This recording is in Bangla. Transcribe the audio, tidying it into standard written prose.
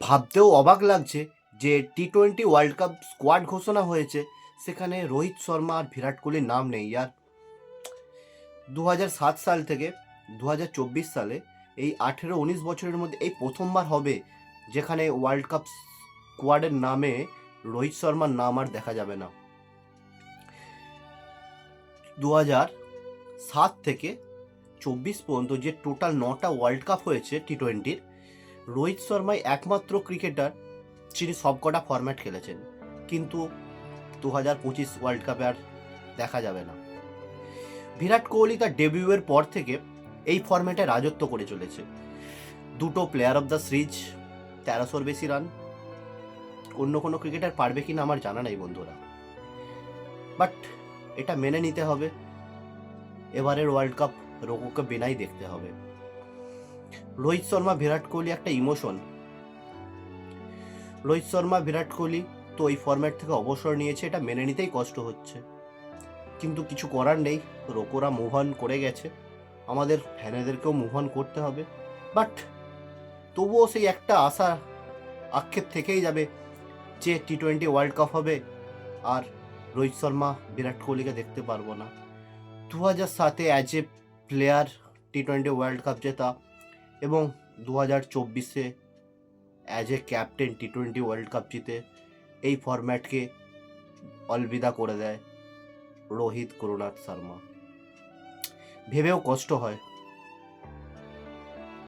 ভাবতেও অবাক লাগছে যে টি-20 ওয়ার্ল্ড কাপ স্কোয়াড ঘোষণা হয়েছে, সেখানে রোহিত শর্মা আর বিরাট কোহলির নাম নেই। আর 2007 সাল থেকে 2024 সালে এই 18-19 বছরের মধ্যে এই প্রথমবার হবে যেখানে ওয়ার্ল্ড কাপ স্কোয়াডের নামে রোহিত শর্মার নাম আর দেখা যাবে না। 2007 থেকে 24 পর্যন্ত যে টোটাল 9টা ওয়ার্ল্ড কাপ হয়েছে টি-20-র, রোহিত শর্মাই একমাত্র ক্রিকেটার যিনি সবকটা ফরম্যাট খেলেছেন, কিন্তু 2025 ওয়ার্ল্ড কাপে আর দেখা যাবে না। বিরাট কোহলি তার ডেবিউয়ের পর থেকে এই ফরম্যাটে রাজত্ব করে চলেছে। 2টো প্লেয়ার অফ দ্য সিরিজ, 1300-র বেশি রান। অন্য কোনো ক্রিকেটার পারবে কিনা আমার জানা নেই বন্ধুরা, বাট এটা মেনে নিতে হবে। এবারের ওয়ার্ল্ড কাপ রোকোকে বিনাই দেখতে হবে। রোহিত শর্মা বিরাট কোহলি একটা ইমোশন। রোহিত শর্মা বিরাট কোহলি তো এই ফরম্যাট থেকে অবসর নিয়েছে, এটা মেনে নিতেই কষ্ট হচ্ছে, কিন্তু কিছু করার নেই। রোকোরা মুভ অন করে গেছে, আমাদের ফ্যানেদেরকেও মুভ অন করতে হবে। বাট তবুও সেই একটা আশা আক্ষেপ থেকেই যাবে যে টি-20 ওয়ার্ল্ড কাপ হবে আর রোহিত শর্মা বিরাট কোহলিকে দেখতে পারবো না। 2007-এ অ্যাজ এ প্লেয়ার টি-20 ওয়ার্ল্ড কাপ জেতা এবং 2024-এ অ্যাজ এ ক্যাপ্টেন টি-20 ওয়ার্ল্ড কাপ জিতে এই ফরম্যাটকে অলবিদা করে দেয় রোহিত করুণাথ শর্মা। ভেবেও কষ্ট হয়